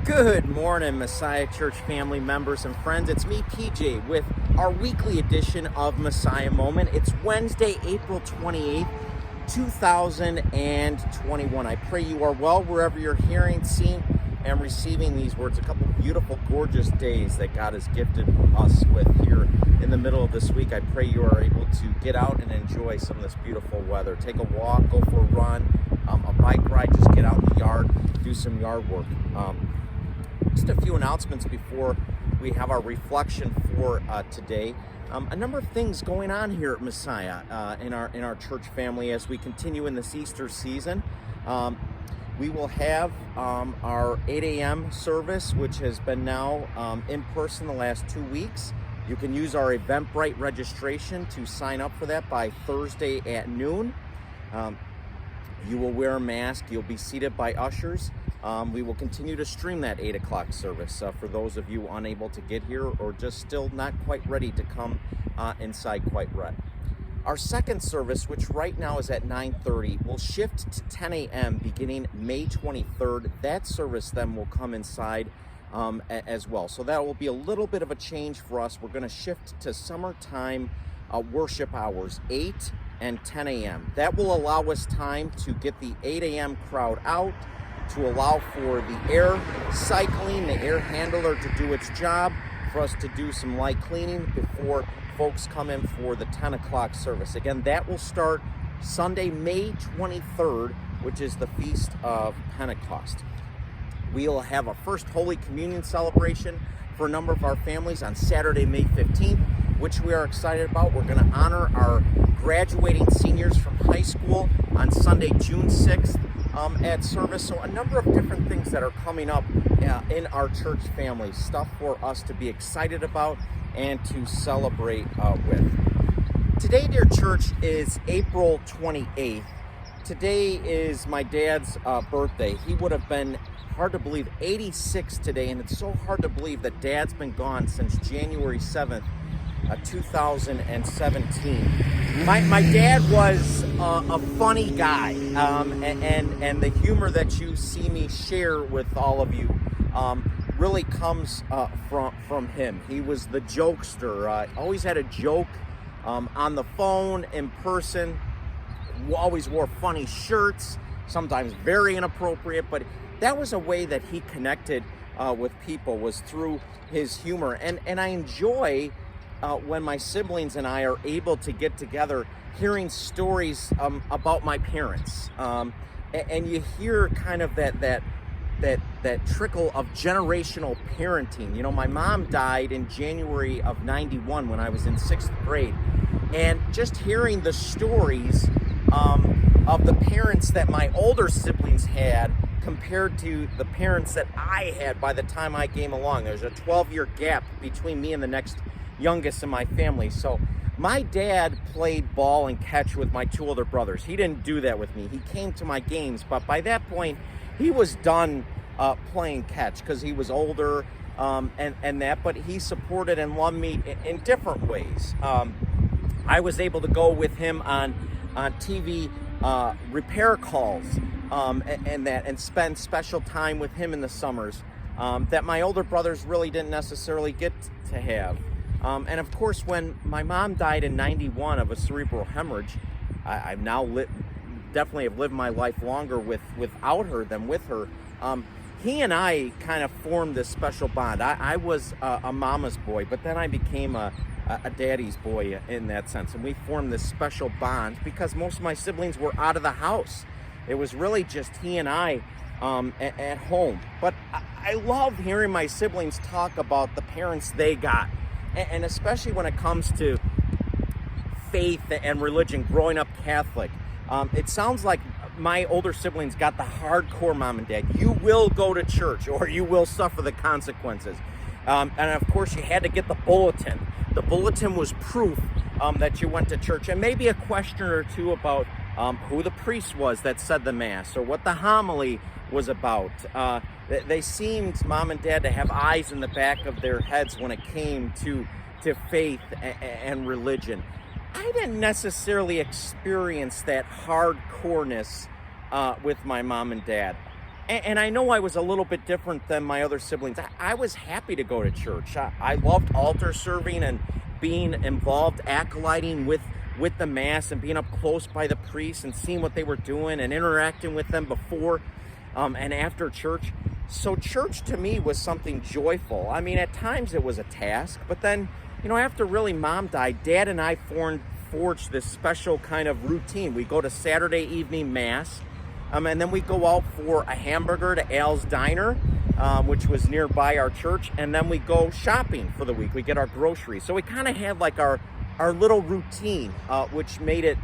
Good morning, Messiah Church family members and friends. It's me, PJ, with our weekly edition of Messiah Moment. It's Wednesday, April 28th, 2021. I pray you are well wherever you're hearing, seeing, and receiving these words. A couple beautiful, gorgeous days that God has gifted us with here in the middle of this week. I pray you are able to get out and enjoy some of this beautiful weather. Take a walk, go for a run, a bike ride, just get out in the yard, do some yard work. Just a few announcements before we have our reflection for today. A number of things going on here at Messiah in our church family as we continue in this Easter season. We will have our 8 a.m. service, which has been now in person the last 2 weeks. You can use our Eventbrite registration to sign up for that by Thursday at noon. You will wear a mask. You'll be seated by ushers. We will continue to stream that 8 o'clock service for those of you unable to get here or just still not quite ready to come inside quite yet. Our second service, which right now is at 9:30, will shift to 10 a.m. beginning May 23rd. That service then will come inside as well. So that will be a little bit of a change for us. We're going to shift to summertime worship hours, 8 and 10 a.m. That will allow us time to get the 8 a.m. crowd out, to allow for the air cycling, the air handler to do its job, for us to do some light cleaning before folks come in for the 10 o'clock service. Again, that will start Sunday, May 23rd, which is the Feast of Pentecost. We'll have a first Holy Communion celebration for a number of our families on Saturday, May 15th, which we are excited about. We're going to honor our graduating seniors from high school on Sunday, June 6th. At service. So a number of different things that are coming up in our church family, stuff for us to be excited about and to celebrate with. Today, dear church, is April 28th. Today is my dad's birthday. He would have been, hard to believe, 86 today, and it's so hard to believe that Dad's been gone since January 7th, 2017. My dad was a funny guy, and the humor that you see me share with all of you really comes from him. He was the jokester. Always had a joke on the phone, in person. Always wore funny shirts, sometimes very inappropriate, but that was a way that he connected with people, was through his humor. And I enjoy when my siblings and I are able to get together, hearing stories about my parents, and you hear kind of that trickle of generational parenting. You know, my mom died in January of '91 when I was in 6th grade, and just hearing the stories of the parents that my older siblings had compared to the parents that I had by the time I came along. There's a 12-year gap between me and the next youngest in my family. So my dad played ball and catch with my two older brothers. He didn't do that with me. He came to my games, but by that point he was done playing catch because he was older and that, but he supported and loved me in different ways. I was able to go with him on TV repair calls and spend special time with him in the summers that my older brothers really didn't necessarily get to have. And of course, when my mom died in '91 of a cerebral hemorrhage, I've now definitely have lived my life longer without her than with her. He and I kind of formed this special bond. I was a mama's boy, but then I became a daddy's boy in that sense. And we formed this special bond because most of my siblings were out of the house. It was really just he and I at home. But I love hearing my siblings talk about the parents they got. And especially when it comes to faith and religion, growing up Catholic. It sounds like my older siblings got the hardcore mom and dad. You will go to church or you will suffer the consequences. And of course, you had to get the bulletin. The bulletin was proof that you went to church, and maybe a question or two about who the priest was that said the Mass or what the homily was about. They seemed, mom and dad, to have eyes in the back of their heads when it came to faith and religion. I didn't necessarily experience that hardcoreness with my mom and dad. And I know I was a little bit different than my other siblings. I was happy to go to church. I loved altar serving and being involved, acolyting with the Mass and being up close by the priests and seeing what they were doing and interacting with them before and after church. So church to me was something joyful. I mean, at times it was a task, but then, after really Mom died, Dad and I forged this special kind of routine. We go to Saturday evening Mass, and then we go out for a hamburger to Al's Diner, which was nearby our church, and then we go shopping for the week. We get our groceries. So we kind of had like our little routine, which made it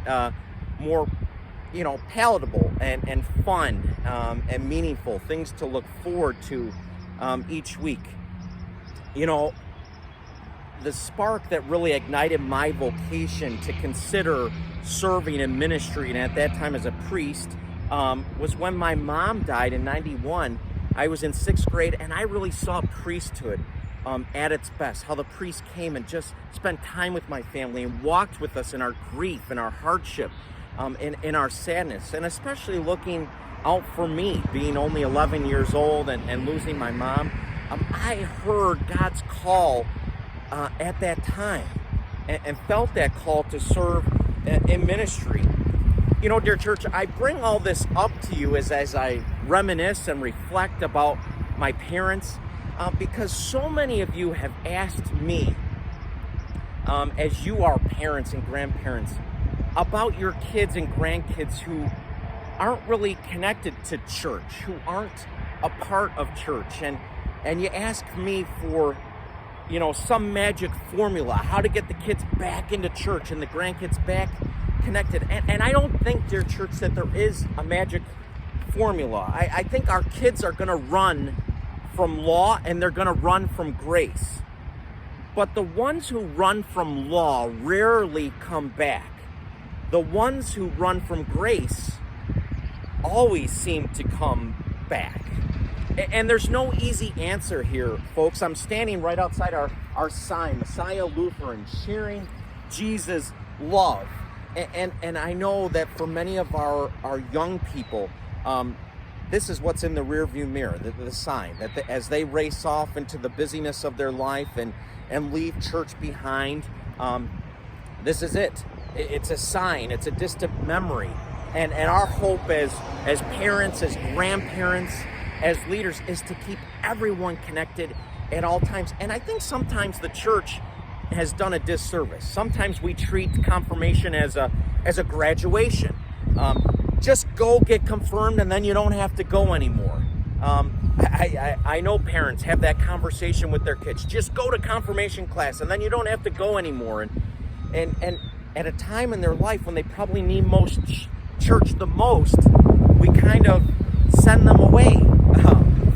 more, palatable and fun and meaningful, things to look forward to each week. The spark that really ignited my vocation to consider serving in ministry, and at that time as a priest, was when my mom died in 91. I was in 6th grade, and I really saw priesthood at its best, how the priest came and just spent time with my family and walked with us in our grief and our hardship, in our sadness, and especially looking out for me, being only 11 years old and losing my mom. I heard God's call at that time and felt that call to serve in ministry. Dear church, I bring all this up to you as I reminisce and reflect about my parents, because so many of you have asked me, as you are parents and grandparents, about your kids and grandkids who aren't really connected to church, who aren't a part of church, and you ask me for some magic formula, how to get the kids back into church and the grandkids back connected. And I don't think, dear church, that there is a magic formula. I think our kids are going to run from law and they're going to run from grace. But the ones who run from law rarely come back. The ones who run from grace always seem to come back. And there's no easy answer here, folks. I'm standing right outside our sign, Messiah Lutheran, sharing Jesus' love. And I know that for many of our young people, this is what's in the rearview mirror, the sign, that as they race off into the busyness of their life and leave church behind, this is it. It's a sign. It's a distant memory. And our hope as parents, as grandparents, as leaders, is to keep everyone connected at all times. And I think sometimes the church has done a disservice. Sometimes we treat confirmation as a graduation. Just go get confirmed and then you don't have to go anymore. I know parents have that conversation with their kids. Just go to confirmation class and then you don't have to go anymore. And at a time in their life when they probably need church the most, we kind of send them away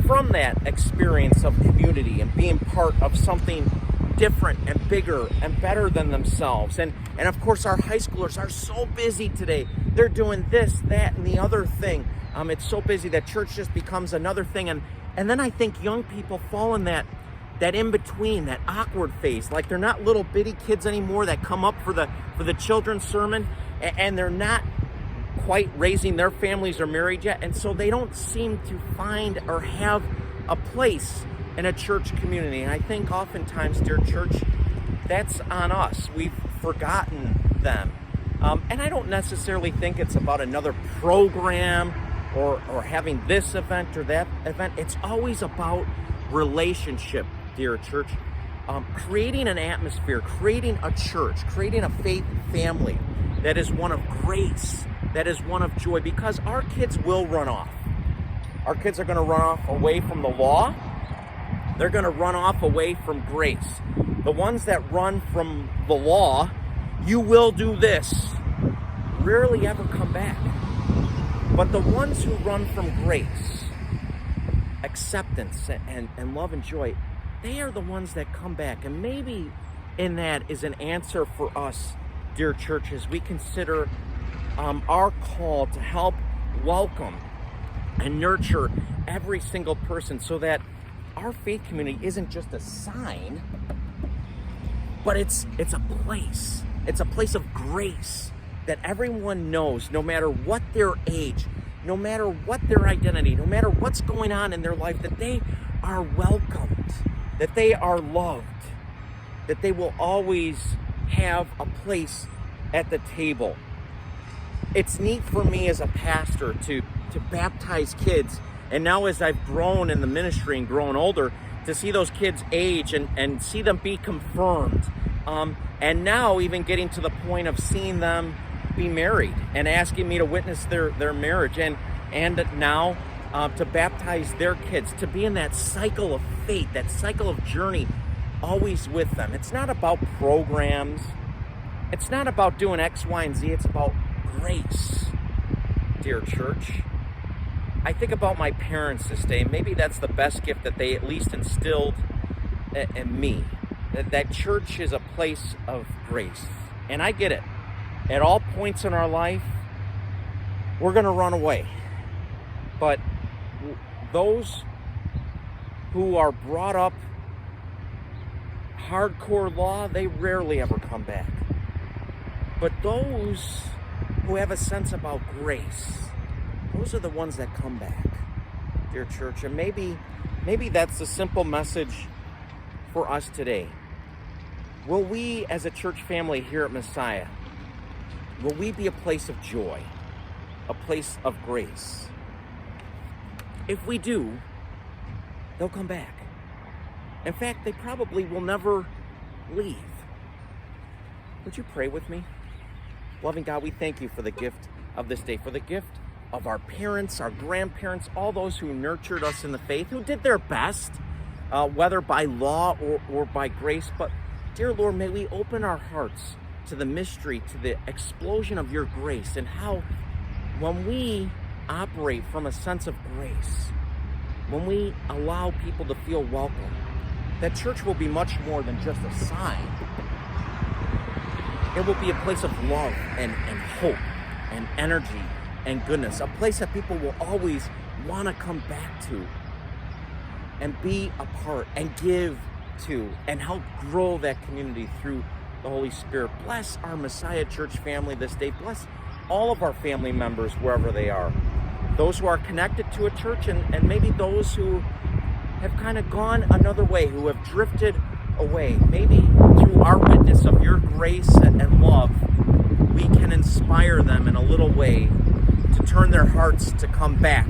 from that experience of community and being part of something different and bigger and better than themselves. And of course, our high schoolers are so busy today. They're doing this, that, and the other thing. It's so busy that church just becomes another thing. And then I think young people fall in that in-between, that awkward phase. Like they're not little bitty kids anymore that come up for the children's sermon, and they're not quite raising their families or married yet. And so they don't seem to find or have a place in a church community. And I think oftentimes, dear church, that's on us. We've forgotten them. And I don't necessarily think it's about another program or having this event or that event. It's always about relationship, dear church. Creating an atmosphere, creating a church, creating a faith family that is one of grace, that is one of joy, because our kids will run off. Our kids are going to run off away from the law. They're going to run off away from grace. The ones that run from the law, you will do this, rarely ever come back. But the ones who run from grace, acceptance and love and joy, they are the ones that come back. And maybe in that is an answer for us, dear church, as we consider our call to help welcome and nurture every single person, so that our faith community isn't just a sign, but it's a place. It's a place of grace that everyone knows, no matter what their age, no matter what their identity, no matter what's going on in their life, that they are welcomed, that they are loved, that they will always have a place at the table. It's neat for me as a pastor to baptize kids, and now as I've grown in the ministry and grown older, to see those kids age and see them be confirmed, and now even getting to the point of seeing them be married and asking me to witness their marriage, and now to baptize their kids, to be in that cycle of faith, that cycle of journey, always with them. It's not about programs. It's not about doing X, Y, and Z. It's about grace, dear church. I think about my parents this day. Maybe that's the best gift that they at least instilled in me. That church is a place of grace. And I get it. At all points in our life, we're going to run away. But those who are brought up hardcore law, they rarely ever come back. But those who have a sense about grace, those are the ones that come back, dear church. And maybe that's the simple message for us today. Will we, as a church family here at Messiah, will we be a place of joy, a place of grace? If we do, they'll come back. In fact, they probably will never leave. Would you pray with me? Loving God, we thank you for the gift of this day, for the gift of our parents, our grandparents, all those who nurtured us in the faith, who did their best, whether by law or by grace. But dear Lord, may we open our hearts to the mystery, to the explosion of your grace, and how when we operate from a sense of grace, when we allow people to feel welcome, that church will be much more than just a sign. It will be a place of love and hope and energy and goodness, a place that people will always want to come back to and be a part and give to and help grow that community through the Holy Spirit. Bless our Messiah Church family this day. Bless all of our family members wherever they are. Those who are connected to a church, and maybe those who have kind of gone another way, who have drifted away. Maybe through our witness of your grace and love, we can inspire them in a little way to turn their hearts to come back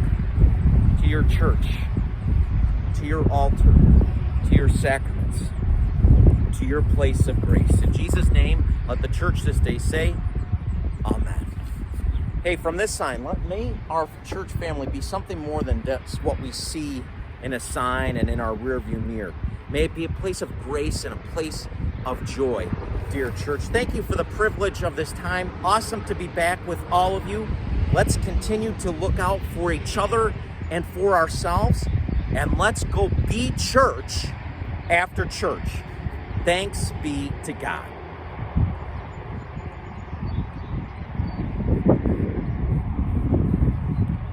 to your church, to your altar, to your sacraments, to your place of grace. In Jesus' name, let the church this day say, Amen. Hey, from this sign, may our church family be something more than just what we see in a sign and in our rearview mirror. May it be a place of grace and a place of joy, dear church. Thank you for the privilege of this time. Awesome to be back with all of you. Let's continue to look out for each other and for ourselves. And let's go be church after church. Thanks be to God.